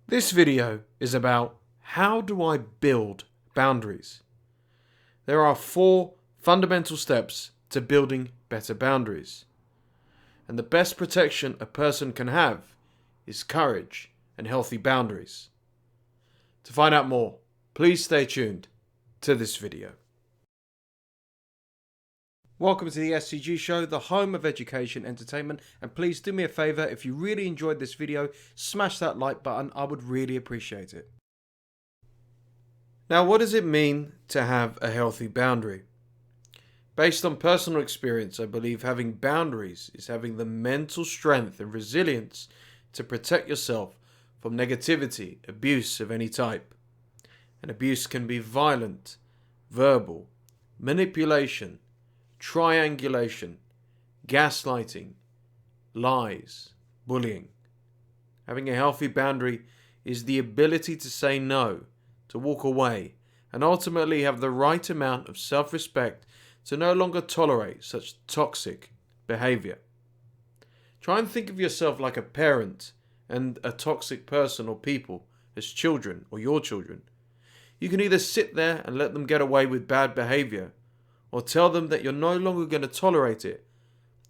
This video is about how do I build boundaries. There are 4 fundamental steps to building better boundaries. And the best protection a person can have is courage and healthy boundaries. To find out more, please stay tuned to this video. Welcome to the SCG Show, the home of education entertainment, and please do me a favor, if you really enjoyed this video, smash that like button. I would really appreciate it. Now, what does it mean to have a healthy boundary? Based on personal experience, I believe having boundaries is having the mental strength and resilience to protect yourself from negativity, abuse of any type. And abuse can be violent, verbal, manipulation, triangulation, gaslighting, lies, bullying. Having a healthy boundary is the ability to say no, to walk away, and ultimately have the right amount of self-respect to no longer tolerate such toxic behavior. Try and think of yourself like a parent and a toxic person or people as children or your children. You can either sit there and let them get away with bad behavior, or tell them that you're no longer going to tolerate it,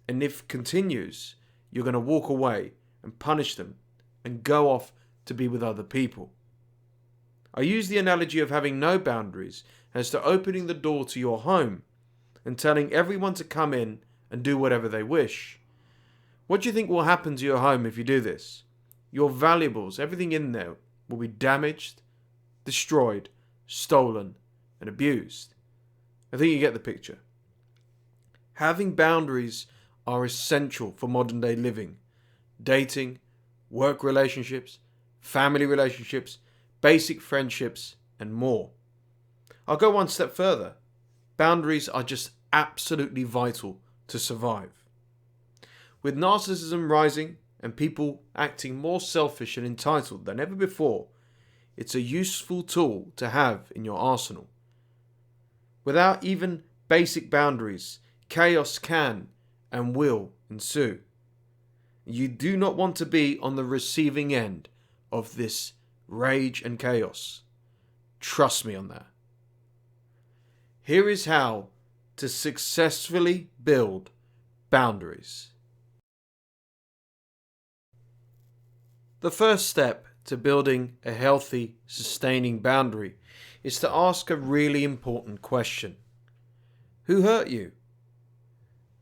and if it continues, you're going to walk away and punish them and go off to be with other people. I use the analogy of having no boundaries as to opening the door to your home and telling everyone to come in and do whatever they wish. What do you think will happen to your home if you do this? Your valuables, everything in there, will be damaged, destroyed, stolen, and abused. I think you get the picture. Having boundaries are essential for modern day living, dating, work relationships, family relationships, basic friendships, and more. I'll go one step further. Boundaries are just absolutely vital to survive. With narcissism rising and people acting more selfish and entitled than ever before, it's a useful tool to have in your arsenal. Without even basic boundaries, chaos can and will ensue. You do not want to be on the receiving end of this rage and chaos. Trust me on that. Here is how to successfully build boundaries. The first step to building a healthy, sustaining boundary is to ask a really important question. Who hurt you?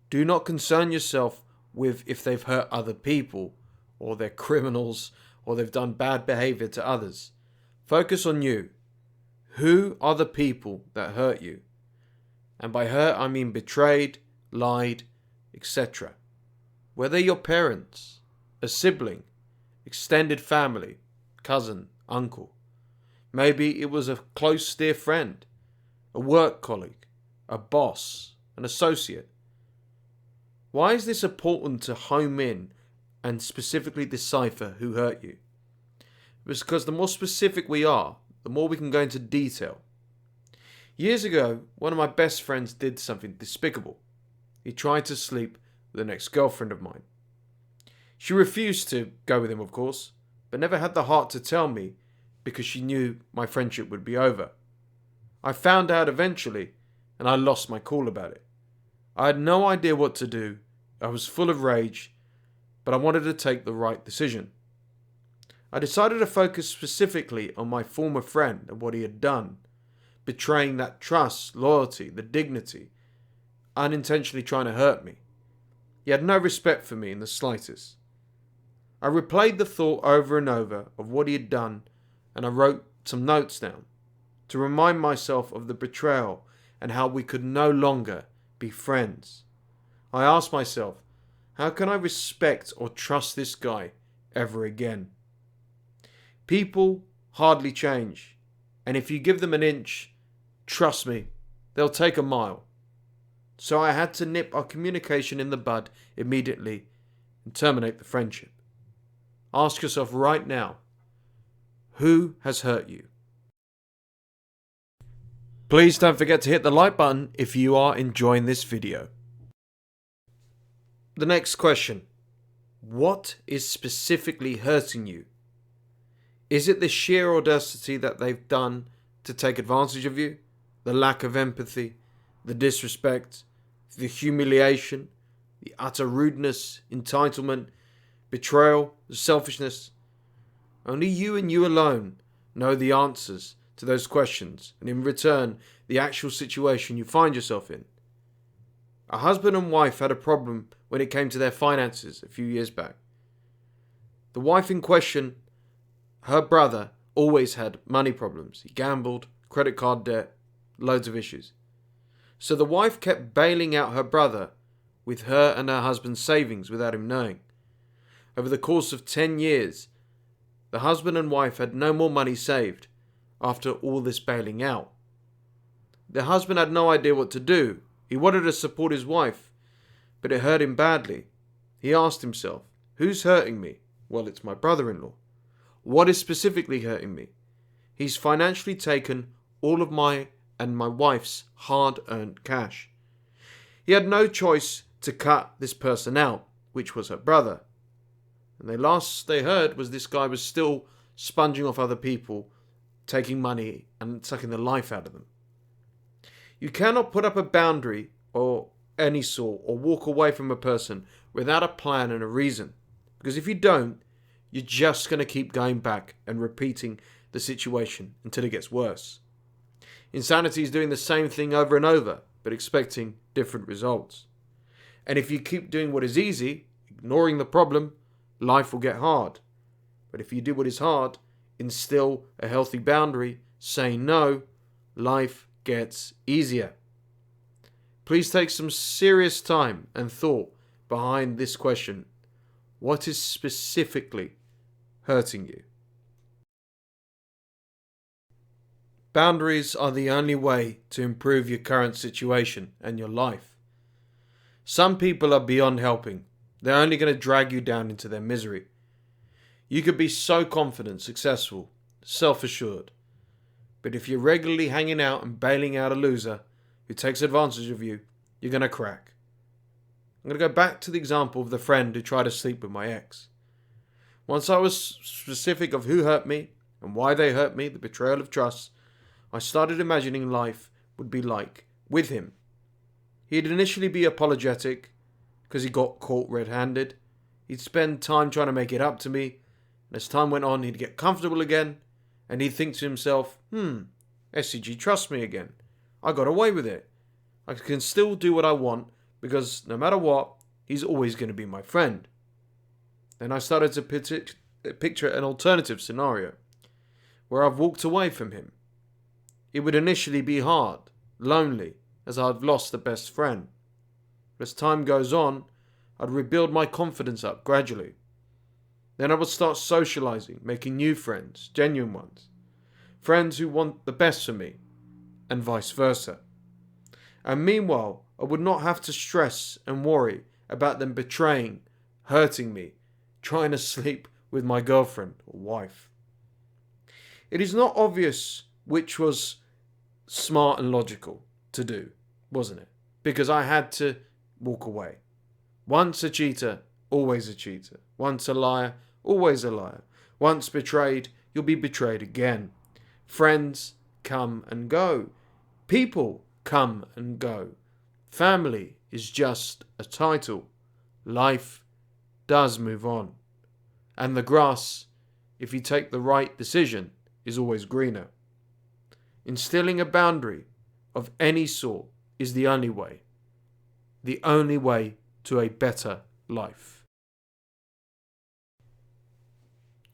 Do not concern yourself with if they've hurt other people, or they're criminals, or they've done bad behavior to others. Focus on you. Who are the people that hurt you? And by hurt, I mean betrayed, lied, etc. Were they your parents, a sibling, extended family, cousin, uncle? Maybe it was a close, dear friend, a work colleague, a boss, an associate. Why is this important to home in and specifically decipher who hurt you? It's because the more specific we are, the more we can go into detail. Years ago, one of my best friends did something despicable. He tried to sleep with an ex-girlfriend of mine. She refused to go with him, of course, but never had the heart to tell me because she knew my friendship would be over. I found out eventually, and I lost my cool about it. I had no idea what to do. I was full of rage, but I wanted to take the right decision. I decided to focus specifically on my former friend and what he had done, betraying that trust, loyalty, the dignity, unintentionally trying to hurt me. He had no respect for me in the slightest. I replayed the thought over and over of what he had done, and I wrote some notes down to remind myself of the betrayal and how we could no longer be friends. I asked myself, how can I respect or trust this guy ever again? People hardly change, and if you give them an inch, trust me, they'll take a mile. So I had to nip our communication in the bud immediately and terminate the friendship. Ask yourself right now, who has hurt you? Please don't forget to hit the like button if you are enjoying this video. The next question. What is specifically hurting you? Is it the sheer audacity that they've done to take advantage of you? The lack of empathy, the disrespect, the humiliation, the utter rudeness, entitlement, betrayal, the selfishness? Only you and you alone know the answers to those questions, and in return, the actual situation you find yourself in. A husband and wife had a problem when it came to their finances a few years back. The wife in question, her brother, always had money problems. He gambled, credit card debt, loads of issues. So the wife kept bailing out her brother with her and her husband's savings without him knowing. Over the course of 10 years, the husband and wife had no more money saved after all this bailing out. The husband had no idea what to do. He wanted to support his wife, but it hurt him badly. He asked himself, who's hurting me? Well, it's my brother-in-law. What is specifically hurting me? He's financially taken all of my and my wife's hard-earned cash. He had no choice to cut this person out, which was her brother. And the last they heard was this guy was still sponging off other people, taking money and sucking the life out of them. You cannot put up a boundary or any sort or walk away from a person without a plan and a reason. Because if you don't, you're just going to keep going back and repeating the situation until it gets worse. Insanity is doing the same thing over and over, but expecting different results. And if you keep doing what is easy, ignoring the problem, life will get hard. But if you do what is hard, instill a healthy boundary, say no, life gets easier. Please take some serious time and thought behind this question. What is specifically hurting you? Boundaries are the only way to improve your current situation and your life. Some people are beyond helping. They're only going to drag you down into their misery. You could be so confident, successful, self-assured. But if you're regularly hanging out and bailing out a loser who takes advantage of you, you're going to crack. I'm going to go back to the example of the friend who tried to sleep with my ex. Once I was specific of who hurt me and why they hurt me, the betrayal of trust, I started imagining life would be like with him. He'd initially be apologetic because he got caught red-handed. He'd spend time trying to make it up to me. And as time went on, he'd get comfortable again. And he'd think to himself, SCG trusts me again. I got away with it. I can still do what I want because no matter what, he's always going to be my friend. Then I started to picture an alternative scenario where I've walked away from him. It would initially be hard, lonely, as I've lost the best friend. But as time goes on, I'd rebuild my confidence up gradually. Then I would start socializing, making new friends, genuine ones. Friends who want the best for me, and vice versa. And meanwhile, I would not have to stress and worry about them betraying, hurting me, trying to sleep with my girlfriend or wife. It is not obvious which was smart and logical to do, wasn't it? Because I had to walk away. Once a cheater, always a cheater. Once a liar, always a liar. Once betrayed, you'll be betrayed again. Friends come and go. People come and go. Family is just a title. Life does move on. And the grass, if you take the right decision, is always greener. Instilling a boundary of any sort is the only way. The only way to a better life.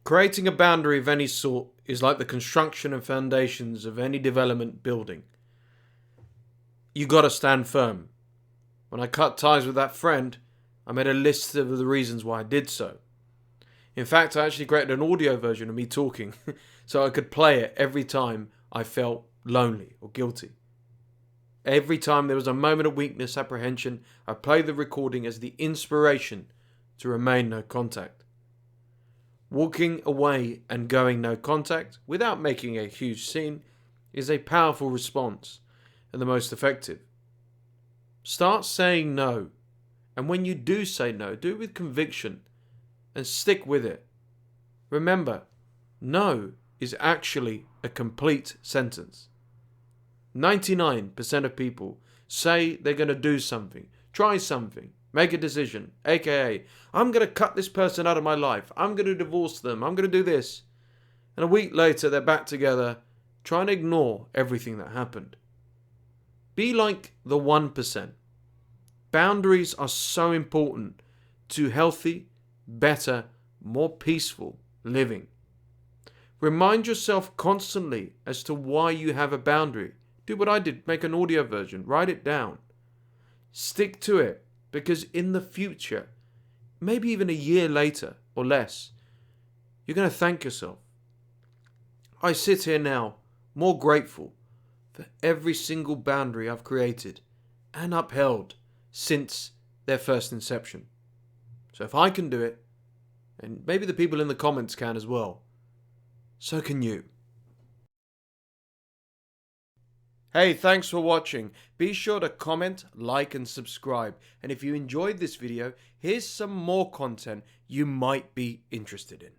Creating a boundary of any sort is like the construction and foundations of any development building. You gotta stand firm. When I cut ties with that friend, I made a list of the reasons why I did so. In fact, I actually created an audio version of me talking so I could play it every time I felt lonely or guilty. Every time there was a moment of weakness, apprehension, I played the recording as the inspiration to remain no contact. Walking away and going no contact without making a huge scene is a powerful response and the most effective. Start saying no, and when you do say no, do it with conviction and stick with it. Remember, No is actually a complete sentence. 99% of people say they're going to do something, try something, make a decision, aka, I'm going to cut this person out of my life, I'm going to divorce them, I'm going to do this. And a week later, they're back together, trying to ignore everything that happened. Be like the 1%. Boundaries are so important to healthy, better, more peaceful living. Remind yourself constantly as to why you have a boundary. Do what I did, make an audio version, write it down. Stick to it, because in the future, maybe even a year later or less, you're going to thank yourself. I sit here now more grateful for every single boundary I've created and upheld since their first inception. So if I can do it, and maybe the people in the comments can as well, so can you. Hey, thanks for watching. Be sure to comment, like, and subscribe. And if you enjoyed this video, here's some more content you might be interested in.